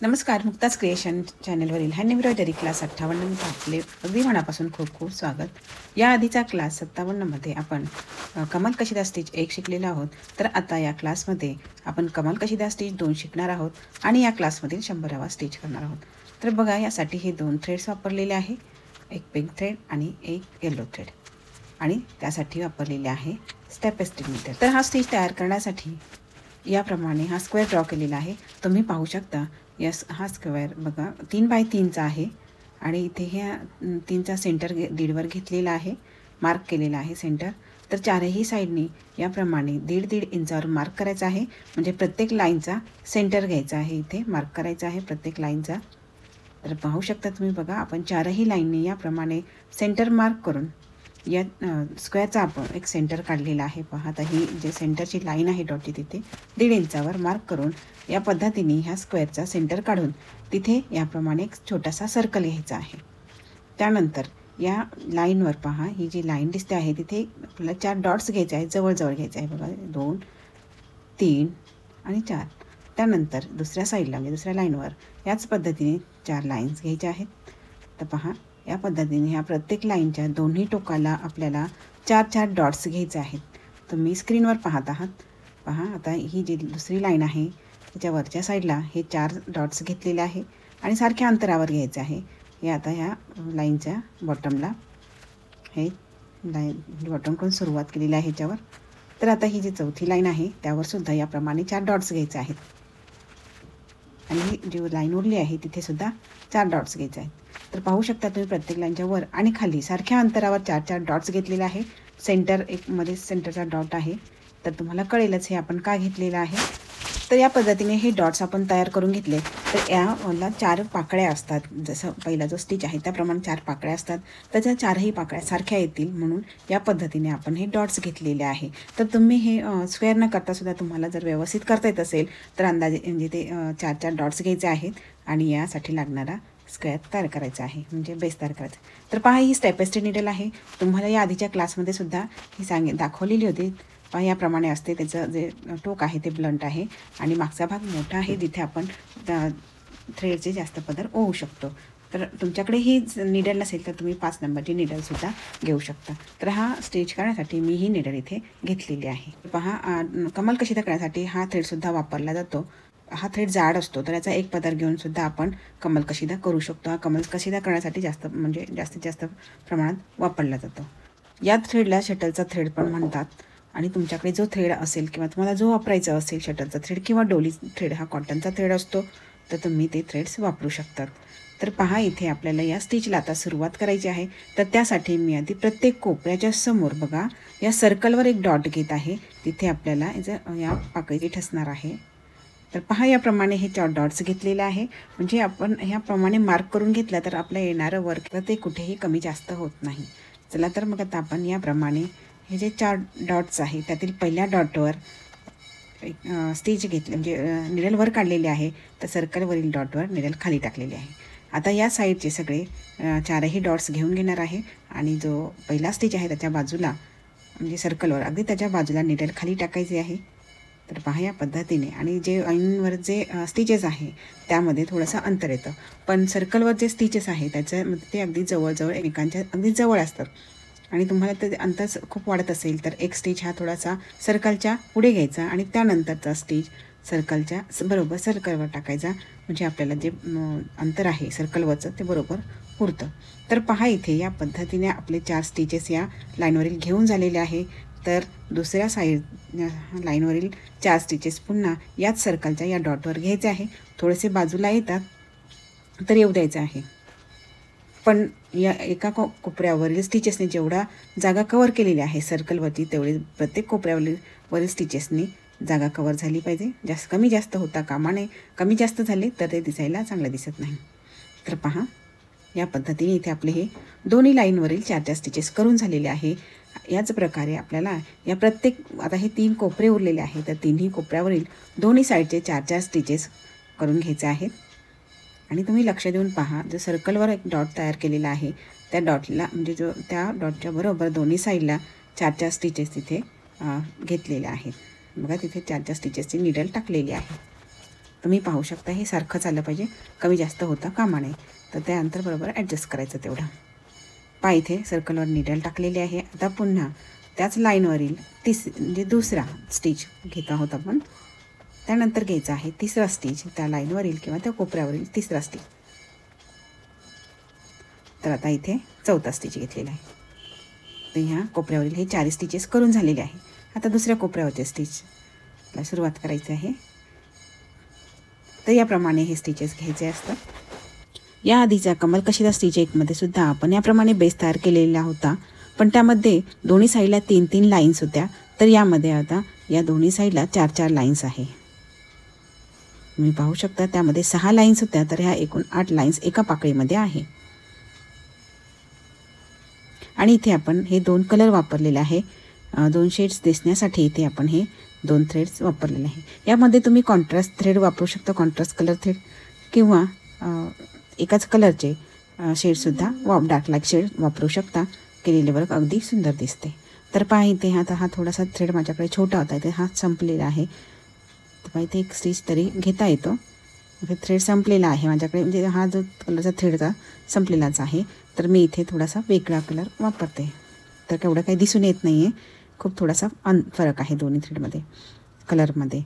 नमस्कार. मुक्ताच creation चॅनलवरील hand embroidery class 58 मध्ये आपले अगदी मनापासून खूप खूप स्वागत. या आधीचा क्लास 57 मध्ये आपण कमाल कशीदा स्टिच 1 शिकलेलो आहोत. तर आता या क्लासमध्ये आपण कमाल कशीदा स्टिच 2 शिकणार आहोत आणि या क्लासमधील 100वा स्टिच करणार आहोत. तर बघा, यासाठी हे 2 थ्रेड्स वापरलेले आहे, एक पिंक थ्रेड आणि एक येलो थ्रेड, आणि त्यासाठी वापरलेले आहे स्टेपिस्टिक मीटर. तर हा स्टिच तयार करण्यासाठी याप्रमाणे हा स्क्वेअर ड्रॉ केलेला आहे. तुम्ही पाहू शकता हा स्क्वेअर बघा 3 बाय 3चा आहे आणि इथे ह्या 3चा सेंटर दीडवर घेतलेला आहे, मार्क केलेला आहे सेंटर. तर चारही साईडनी याप्रमाणे 1.5 इंचावर मार्क करायचा आहे, म्हणजे प्रत्येक लाईनचा सेंटर घ्यायचा आहे, इथे मार्क करायचा आहे प्रत्येक लाईनचा. तर पाहू शकता तुम्ही बघा, आपण चारही लाईनने याप्रमाणे सेंटर मार्क करून या स्क्वेअरचा आपण एक सेंटर काढलेला आहे. पहा, आता ही जे सेंटरची लाईन आहे डॉटची तिथे 1.5 इंचावर मार्क करून या पद्धतीने ह्या स्क्वेअरचा सेंटर काढून तिथे याप्रमाणे एक छोटासा सर्कल घ्यायचा आहे. त्यानंतर या लाईनवर पहा, ही जी लाईन दिसते आहे तिथे आपल्याला 4 डॉट्स घ्यायचे आहेत, जवळजवळ घ्यायचे आहे बघा, 2, 3 आणि 4. त्यानंतर दुसऱ्या साईडला म्हणजे दुसऱ्या लाईनवर याच पद्धतीने 4 लाईन्स घ्यायच्या आहेत. तर पहा, या पद्धतीने ह्या प्रत्येक लाईनच्या दोन्ही टोकाला आपल्याला 4-4 डॉट्स घ्यायचे आहेत. तुम्ही स्क्रीनवर पाहत आहात. पहा, आता ही जी दुसरी लाईन आहे त्याच्या वरच्या साईडला हे 4 डॉट्स घेतलेले आहे आणि सारख्या अंतरावर घ्यायचे आहे. हे आता ह्या लाईनच्या बॉटमला हे लाईन बॉटमकडून सुरुवात केलेली आहे ह्याच्यावर. तर आता ही जी चौथी लाईन आहे त्यावर सुद्धा याप्रमाणे 4 डॉट्स घ्यायचे आहेत आणि जी लाईन उरली आहे तिथे सुद्धा 4 डॉट्स घ्यायचे आहेत. तर पाहू शकता तुम्ही प्रत्येक लाईनच्या वर आणि खाली सारख्या अंतरावर 4-4 डॉट्स घेतलेले आहे. सेंटर एक मध्ये सेंटरचा डॉट आहे. तर तुम्हाला कळेलच हे आपण का घेतलेलं आहे. तर या पद्धतीने हे डॉट्स आपण तयार करून घेतले. तर याला 4 पाकळ्या असतात, जसं पहिला जो स्टिच आहे त्याप्रमाणे 4 पाकळ्या असतात. त्याच्या 4ही पाकळ्या सारख्या येतील म्हणून या पद्धतीने आपण हे डॉट्स घेतलेले आहे. तर तुम्ही हे स्क्वेअर न करता सुद्धा तुम्हाला जर व्यवस्थित करता येत असेल तर अंदाजे म्हणजे ते 4-4 डॉट्स घ्यायचे आहेत आणि यासाठी लागणारा स्क्वेअर तयार करायचा आहे, म्हणजे बेस तयार करायचा. तर पहा, ही स्टेपिस्टिक निडल आहे. तुम्हाला या आधीच्या क्लासमध्ये सुद्धा ही दाखवलेली होती. पहा, याप्रमाणे असते. त्याचं जे टोक आहे ते ब्लंट आहे आणि मागचा भाग मोठा आहे, जिथे आपण थ्रेडचे जास्त पदर ओवू शकतो. तर तुमच्याकडे ही निडल नसेल तर तुम्ही 5 नंबरची निडलसुद्धा घेऊ शकता. तर हा स्टिच करण्यासाठी मी ही निडल इथे घेतलेली आहे. पहा, कमाल कशीदा करण्यासाठी हा थ्रेडसुद्धा वापरला जातो. हा थ्रेड जाड असतो, तर याचा एक पदर घेऊन सुद्धा आपण कमाल कशीदा करू शकतो. हा कमाल कशीदा करण्यासाठी जास्तीत जास्त प्रमाणात वापरला जातो. या थ्रेडला शटलचा थ्रेड पण म्हणतात. आणि तुमच्याकडे जो थ्रेड असेल किंवा तुम्हाला जो वापरायचा असेल शटलचा थ्रेड किंवा डोली थ्रेड, हा कॉटनचा थ्रेड असतो, तर तुम्ही ते थ्रेड्स वापरू शकतात. तर पहा, इथे आपल्याला या स्टिचला आता सुरुवात करायची आहे. तर त्यासाठी मी आधी प्रत्येक कोपऱ्याच्या समोर बघा या सर्कलवर एक डॉट घेत आहे. तिथे आपल्याला या पाकळी ठसणार आहे. तर पहा, याप्रमाणे हे 4 डॉट्स घेतलेले आहे. म्हणजे आपण ह्याप्रमाणे मार्क करून घेतलं तर आपलं येणारं वर्क तर ते कुठेही कमी जास्त होत नाही. चला तर मग आता आपण याप्रमाणे हे जे 4 डॉट्स आहे त्यातील पहिल्या डॉटवर स्टिच घेतले, म्हणजे निडलवर काढलेले आहे. तर सर्कलवरील डॉटवर निडल खाली टाकलेली आहे. आता या साईडचे सगळे 4ही डॉट्स घेऊन घेणार आहे आणि जो पहिला स्टिच आहे त्याच्या बाजूला, म्हणजे सर्कलवर अगदी त्याच्या बाजूला निडल खाली टाकायचे आहे. तर पहा, या पद्धतीने. आणि जे लाईनवर जे स्टिचेस आहे त्यामध्ये थोडंसं अंतर येतं, पण सर्कलवर जे स्टिचेस आहे त्याच्यामध्ये ते अगदी जवळजवळ एकमेकांच्या अगदी जवळ असतात. आणि तुम्हाला ते अंतर खूप वाढत असेल तर एक स्टिच हा थोडासा सर्कलच्या पुढे घ्यायचा आणि त्यानंतरचा स्टिच सर्कलच्या बरोबर सर्कलवर टाकायचा, म्हणजे आपल्याला जे अंतर आहे सर्कलवरचं ते बरोबर पुरतं. तर पहा, इथे या पद्धतीने आपले 4 स्टिचेस या लाईनवरील घेऊन झालेले आहे. तर दुसऱ्या साईड लाईनवरील 4 स्टिचेस पुन्हा याच सर्कलच्या या डॉटवर घ्यायचे आहे. थोडेसे बाजूला येतात तर येऊ द्यायचं आहे, पण या एका कोपऱ्यावरील स्टिचेसने जेवढा जागा कवर केलेली आहे सर्कलवरती, तेवढी प्रत्येक कोपऱ्यावरील स्टिचेसनी जागा कवर झाली पाहिजे. कमी जास्त होता कामा नये. कमी जास्त झाले तर ते दिसायला चांगलं दिसत नाही. तर पहा, या पद्धतीने इथे आपले हे दोन्ही लाईनवरील 4-4 स्टिचेस करून झालेले आहे. याच प्रकारे आपल्याला या प्रत्येक, आता हे 3 कोपरे उरलेले आहेत, तर तिन्ही कोपऱ्यावरील दोन्ही साईडचे 4-4 स्टिचेस करून घ्यायचे आहेत. आणि तुम्ही लक्ष देऊन पहा, जो सर्कलवर एक डॉट तयार केलेला आहे त्या डॉटला, म्हणजे त्या डॉटच्या बरोबर दोन्ही साईडला 4-4 स्टिचेस तिथे घेतलेले आहेत. बघा, तिथे 4-4 स्टिचेसची निडल टाकलेली आहे. तुम्ही पाहू शकता हे सारखंच आलं पाहिजे, कमी जास्त होता कामा नये. तर त्या अंतर बरोबर ॲडजस्ट करायचं तेवढं. पहा इथे सर्कलवर निडल टाकलेली आहे. आता पुन्हा त्याच लाईनवरील म्हणजे दुसरा स्टिच घेत आहोत आपण. त्यानंतर घ्यायचा आहे तिसरा स्टिच, त्या लाईनवरील किंवा त्या कोपऱ्यावरील तिसरा स्टिच. तर आता इथे चौथा स्टिच घेतलेला आहे. तर ह्या कोपऱ्यावरील हे 4 स्टिचेस करून झालेले आहे. आता दुसऱ्या कोपऱ्यावरचे स्टिचला सुरुवात करायची आहे. तर याप्रमाणे हे स्टिचेस घ्यायचे असतात. या आधीचा कमल कशीदा स्टिच 1मध्ये सुद्धा आपण याप्रमाणे बेस तयार केलेला होता, पण त्यामध्ये दोन्ही साईडला 3-3 लाईन्स होत्या. तर यामध्ये आता या दोन्ही साईडला 4-4 लाईन्स आहे. तुम्ही पाहू शकता त्यामध्ये 6 लाईन्स होत्या, तर ह्या एकूण 8 लाईन्स एका पाकळीमध्ये आहे. आणि इथे आपण हे 2 कलर वापरलेले आहे. 2 शेड्स दिसण्यासाठी इथे आपण हे 2 थ्रेड्स वापरलेले आहे. यामध्ये तुम्ही कॉन्ट्रास्ट थ्रेड वापरू शकता, कॉन्ट्रास्ट कलर थ्रेड, किंवा एकाच कलरचे शेडसुद्धा डार्क लाईट शेड वापरू शकता. केलेले वर्क अगदी सुंदर दिसते. तर पहा इथे आता हा थोडासा थ्रेड माझ्याकडे छोटा होता, इथे हा संपलेला आहे. तर पहा इथे एक स्टिच तरी घेता येतो. इथे थ्रेड संपलेला आहे माझ्याकडे, म्हणजे हा जो कलरचा थ्रेडचा संपलेलाच आहे. तर मी इथे थोडासा वेगळा कलर वापरते. तर केवढं काही दिसून येत नाही आहे, खूप थोडासा फरक आहे दोन्ही थ्रेडमध्ये कलरमध्ये.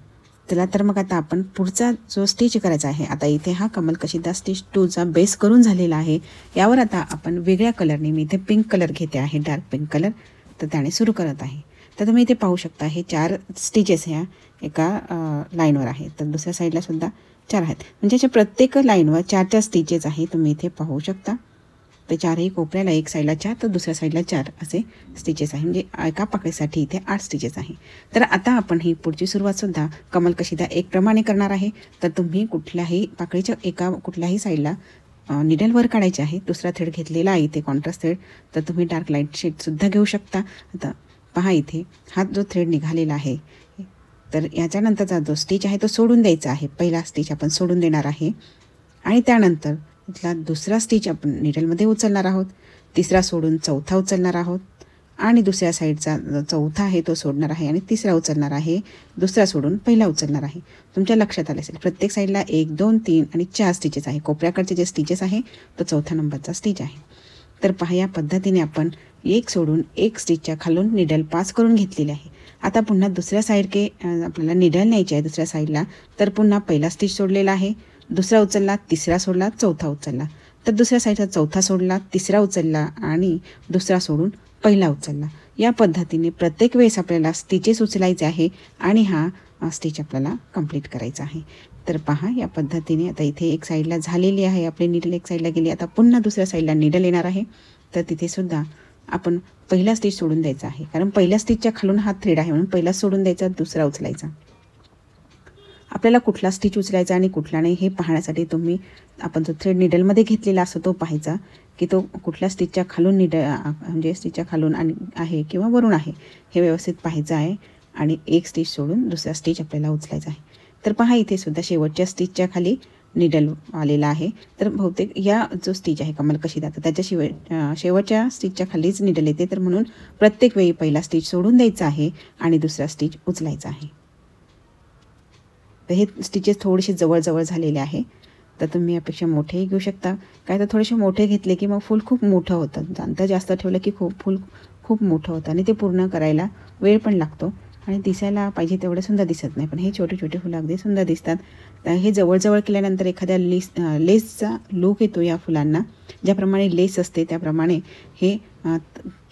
चला तर मग आता आपण पुढचा जो स्टिच करायचा आहे. आता इथे हा कमल कशीदा स्टिच 2चा बेस करून झालेला आहे. यावर आता आपण वेगळ्या कलरने, मी इथे पिंक कलर घेते आहे, डार्क पिंक कलर, तर त्याने सुरू करत आहे. तर तुम्ही इथे पाहू शकता हे 4 स्टिचेस ह्या एका लाईनवर आहे. तर दुसऱ्या साईडला सुद्धा 4 आहेत, म्हणजे याच्या प्रत्येक लाईनवर 4-4 स्टिचेस आहे. तुम्ही इथे पाहू शकता. तर 4ही कोपऱ्याला एक साईडला 4 तर दुसऱ्या साईडला 4 असे स्टिचेस आहे, म्हणजे एका पाकळीसाठी इथे 8 स्टिचेस आहे. तर आता आपण ही पुढची सुरुवातसुद्धा कमल कशीदा 1 प्रमाणे करणार आहे. तर तुम्ही कुठल्याही पाकळीच्या कुठल्याही साईडला निडल वर काढायचे आहे. दुसरा थ्रेड घेतलेला आहे इथे कॉन्ट्रास्ट थ्रेड, तर तुम्ही डार्क लाईट शेडसुद्धा घेऊ शकता. आता पहा इथे हा जो थ्रेड निघालेला आहे, तर याच्यानंतरचा जो स्टिच आहे तो सोडून द्यायचा आहे. पहिला स्टिच आपण सोडून देणार आहे आणि त्यानंतर इथला दुसरा स्टिच आपण निडलमध्ये उचलणार आहोत. तिसरा सोडून चौथा उचलणार आहोत आणि दुसऱ्या साईडचा जो चौथा आहे तो सोडणार आहे आणि तिसरा उचलणार आहे. दुसरा सोडून पहिला उचलणार आहे. तुमच्या लक्षात आले असेल प्रत्येक साईडला 1, 2, 3 आणि 4 स्टिचेस आहे. कोपऱ्याकडचे जे स्टिचेस आहे तो चौथा नंबरचा स्टिच आहे. तर पहा या पद्धतीने आपण एक सोडून एक स्टिचच्या खालून निडल पास करून घेतलेली आहे. आता पुन्हा दुसऱ्या साईडके आपल्याला निडल न्यायची आहे दुसऱ्या साईडला. तर पुन्हा पहिला स्टिच सोडलेला आहे, दुसरा उचलला, तिसरा सोडला, चौथा उचलला. तर दुसऱ्या साईडचा चौथा सोडला, तिसरा उचलला आणि दुसरा सोडून पहिला उचलला. या पद्धतीने प्रत्येक वेळेस आपल्याला स्टिचेस उचलायचे आहे आणि हा स्टिच आपल्याला कंप्लीट करायचा आहे. तर पहा या पद्धतीने आता इथे एक साईडला झालेली आहे आपली निडल, एक साईडला गेली. आता पुन्हा दुसऱ्या साईडला निडल येणार आहे. तर तिथे सुद्धा आपण पहिला स्टिच सोडून द्यायचा आहे, कारण पहिल्या स्टिचच्या खालून हा थ्रेड आहे म्हणून पहिला सोडून द्यायचा, दुसरा उचलायचा. आपल्याला कुठला स्टिच उचलायचा आणि कुठला नाही हे पाहण्यासाठी तुम्ही आपण जो थ्रेड निडलमध्ये घेतलेला असतो तो पाहायचा की तो कुठल्या स्टिचच्या खालून म्हणजे स्टिचच्या खालून आणि आहे किंवा वरून आहे हे व्यवस्थित पाहायचं आहे. आणि एक स्टिच सोडून दुसरा स्टिच आपल्याला उचलायचा आहे. तर पहा इथे सुद्धा शेवटच्या स्टिचच्या खाली निडल आलेला आहे. तर बहुतेक या जो स्टिच आहे कमल कशीदा तर त्याच्या शेवटच्या स्टिचच्या खालीच निडल येते. तर म्हणून प्रत्येक वेळी पहिला स्टिच सोडून द्यायचा आहे आणि दुसरा स्टिच उचलायचा आहे. तर हे स्टिचेस थोडेसे जवळजवळ झालेले आहे. तर तुम्ही यापेक्षा मोठेही घेऊ शकता. काय तर थोडेसे मोठे घेतले की मग फूल खूप मोठं होतं, अंतर जास्त ठेवलं की फूल खूप मोठं होतं आणि ते पूर्ण करायला वेळ पण लागतो आणि दिसायला पाहिजे तेवढं सुंदर दिसत नाही. पण हे छोटे छोटे फुलं अगदी सुंदर दिसतात. तर हे जवळजवळ केल्यानंतर एखाद्या लेसचा लूक येतो या फुलांना. ज्याप्रमाणे लेस असते त्याप्रमाणे हे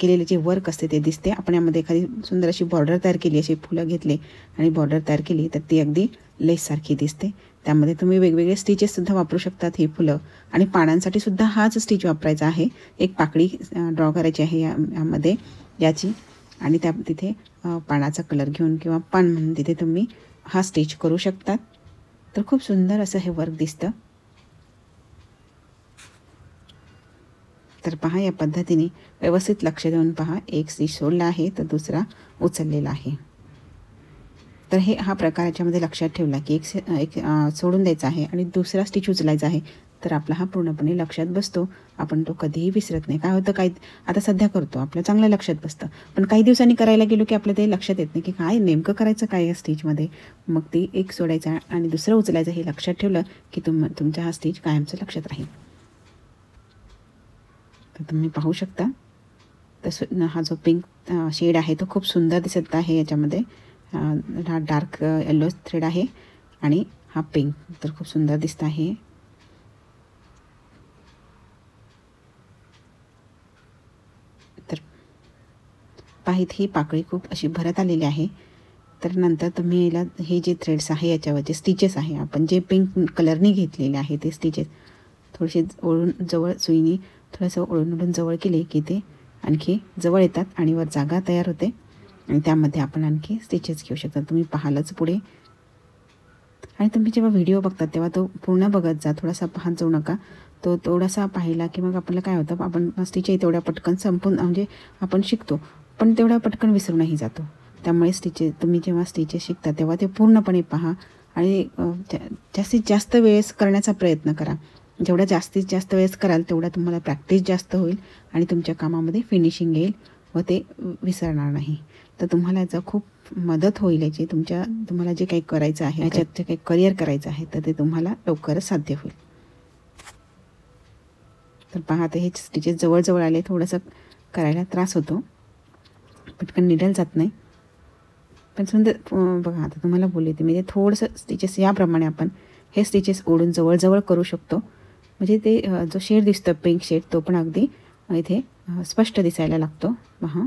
केलेले जे वर्क असते ते दिसते. आपण यामध्ये एखादी सुंदर अशी बॉर्डर तयार केली, अशी फुलं घेतले आणि बॉर्डर तयार केली तर ती अगदी लेससारखी दिसते. त्यामध्ये तुम्ही वेगवेगळे स्टिचेससुद्धा वापरू शकतात ही फुलं. आणि पानांसाठी सुद्धा हाच स्टिच वापरायचा आहे. एक पाकळी ड्रॉ करायची आहे यामध्ये याची आणि तिथे पानाचा कलर घेऊन किंवा पान म्हणून तिथे तुम्ही हा स्टिच करू शकतात. तर खूप सुंदर असं हे वर्क दिसतं. तर पहा या पद्धतीने व्यवस्थित लक्ष देऊन पहा. एक स्टिच सोडला आहे तर दुसरा उचललेला आहे. तर हा प्रकार याच्यामध्ये लक्षात ठेवला की एक सोडून द्यायचा आहे आणि दुसरा स्टिच उचलायचा आहे. तर आपला हा पूर्णपणे लक्षात बसतो, आपण तो कधीही विसरत नाही. काय होतं, काय आता सध्या करतो आपलं चांगलं लक्षात बसतं, पण काही दिवसांनी करायला गेलो की आपल्या ते लक्षात येत नाही की काय नेमकं करायचं काय या स्टिचमध्ये. मग ती एक सोडायचा आणि दुसरं उचलायचं हे लक्षात ठेवलं की तुमचा हा स्टिच कायमचं लक्षात राहील. तर तुम्ही पाहू शकता तसं हा जो पिंक शेड आहे तो खूप सुंदर दिसत आहे. याच्यामध्ये हा डार्क येलो थ्रेड आहे आणि हा पिंक तर खूप सुंदर दिसत आहे. तर पाहित ही पाकळी खूप अशी भरत आलेली आहे. तर नंतर तुम्ही याला हे जे थ्रेड्स आहे याच्यावरचे स्टिचेस आहे, आपण जे पिंक कलरनी घेतलेले आहे ते स्टिचेस थोडेसे ओळून जवळ सुईनी थोडंसं ओळून जवळ केले की ते आणखी जवळ येतात आणि वर जागा तयार होते आणि त्यामध्ये आपण आणखी स्टिचेस घेऊ शकता. तुम्ही पाहालच पुढे आणि तुम्ही जेव्हा व्हिडिओ बघता तेव्हा तो पूर्ण बघत जा, थोडासा पाहत जाऊ नका. तो थोडासा पाहिला की मग आपल्याला काय होतं, आपण स्टिचेस तेवढ्या पटकन संपून म्हणजे आपण शिकतो पण तेवढा पटकन विसरूनही जातो. त्यामुळे तुम्ही जेव्हा स्टिचेस शिकता तेव्हा ते पूर्णपणे पहा आणि जास्तीत जास्त वेळेस करण्याचा प्रयत्न करा. जेवढा जास्तीत जास्त वेळेस कराल तेवढा तुम्हाला प्रॅक्टिस जास्त होईल आणि तुमच्या कामामध्ये फिनिशिंग येईल व ते विसरणार नाही. तर तुम्हाला याचा खूप मदत होईल याची. तुम्हाला जे काही करायचं आहे, याच्यात जे काही करिअर करायचं आहे तर ते तुम्हाला लवकरच साध्य होईल. तर पहा आता हे स्टिचेस जवळजवळ आले, थोडंसं करायला त्रास होतो, पटकन निडल जात नाही, पण सुंदर बघा. आता तुम्हाला बोलले ते म्हणजे थोडंसं स्टिचेस याप्रमाणे आपण हे स्टिचेस ओढून जवळजवळ करू शकतो. म्हणजे ते जो शेड दिसतो पिंक शेड तो पण अगदी इथे स्पष्ट दिसायला लागतो पहा.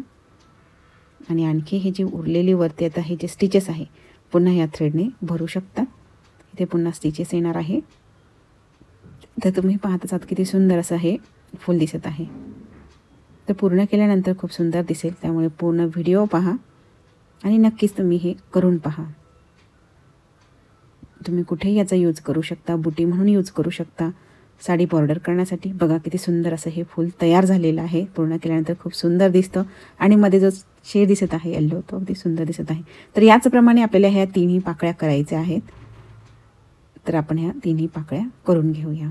आणि आणखी हे जी उरलेली वरती आता हे जे स्टिचेस आहे पुन्हा या थ्रेडने भरू शकता. इथे पुन्हा स्टिचेस येणार आहे. तर तुम्ही पाहतच आहात किती सुंदर असं हे फूल दिसत आहे. तर पूर्ण केल्यानंतर खूप सुंदर दिसेल, त्यामुळे पूर्ण व्हिडिओ पहा आणि नक्कीच तुम्ही हे करून पहा. तुम्ही कुठेही याचा यूज करू शकता, बुटी म्हणून यूज करू शकता, साडी बॉर्डर करण्यासाठी. बघा किती सुंदर असं हे फूल तयार झालेलं आहे. पूर्ण केल्यानंतर खूप सुंदर दिसतं आणि मध्ये जो शेड दिसत आहे येलो तो अगदी सुंदर दिसत आहे. तर याचप्रमाणे आपल्याला ह्या तिन्ही पाकळ्या करायच्या आहेत. तर आपण ह्या तिन्ही पाकळ्या करून घेऊया.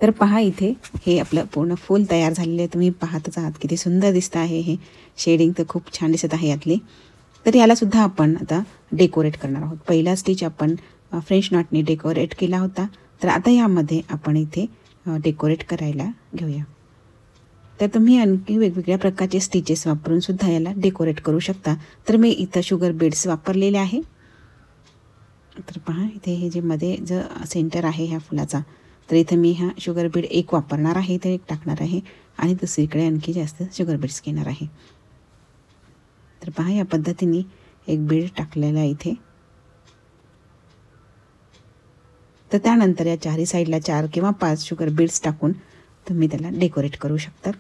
तर पहा इथे हे आपलं पूर्ण फूल तयार झालेले आहे. तुम्ही पाहतच आहात किती सुंदर दिसतं आहे. हे शेडिंग तर खूप छान दिसत आहे यातली. तर यालासुद्धा आपण आता डेकोरेट करणार आहोत. पहिला स्टिच आपण फ्रेंच नॉटने डेकोरेट केला होता, तर आता यामध्ये आपण इथे डेकोरेट करायला घेऊया. तर तुम्ही आणखी वेगवेगळ्या प्रकारचे स्टिचेस वापरून सुद्धा याला डेकोरेट करू शकता. तर मी इथं शुगर बीड्स वापरलेले आहे. तर पहा इथे हे जे मध्ये जो सेंटर आहे ह्या फुलाचा, तर इथे मी हा शुगर बीड एक वापरणार आहे, इथे एक टाकणार आहे आणि दुसरीकडे आणखी जास्त शुगर बीड्स घेणार आहे. तर पहा या पद्धतीने एक बीड टाकलेला आहे इथे. तर त्यानंतर या चारही साईडला 4 किंवा 5 शुगर बीड्स टाकून तुम्ही त्याला डेकोरेट करू शकता.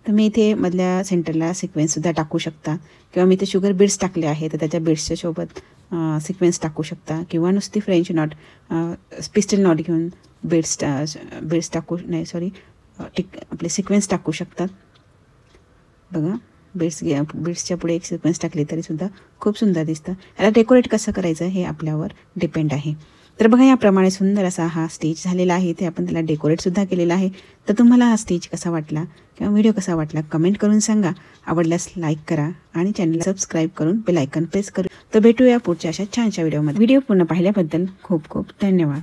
तुम्ही इथे मधल्या सेंटरला सिक्वेन्ससुद्धा टाकू शकता किंवा मी इथे शुगर बीड्स टाकले आहे तर त्याच्या बीड्सच्या सोबत सिक्वेन्स टाकू शकता किंवा नुसती फ्रेंच नॉट पिस्टल नॉट घेऊन बीड्स टाकू नाही सॉरी आपले सिक्वेन्स टाकू शकतात. बघा बीड्सच्या पुढे एक सिक्वेन्स टाकली तरीसुद्धा खूप सुंदर दिसतं. याला डेकोरेट कसं करायचं हे आपल्यावर डिपेंड आहे. तर बघा याप्रमाणे सुंदर असा हा स्टिच झालेला आहे. इथे आपण त्याला डेकोरेटसुद्धा केलेला आहे. तर तुम्हाला हा स्टिच कसा वाटला किंवा व्हिडिओ कसा वाटला कमेंट करून सांगा. आवडल्यास लाईक करा आणि चॅनलला सबस्क्राईब करून बेल आयकॉन प्रेस करू. तर भेटूया पुढच्या अशा छानशा व्हिडिओमध्ये. व्हिडिओ पूर्ण पाहिल्याबद्दल खूप खूप धन्यवाद.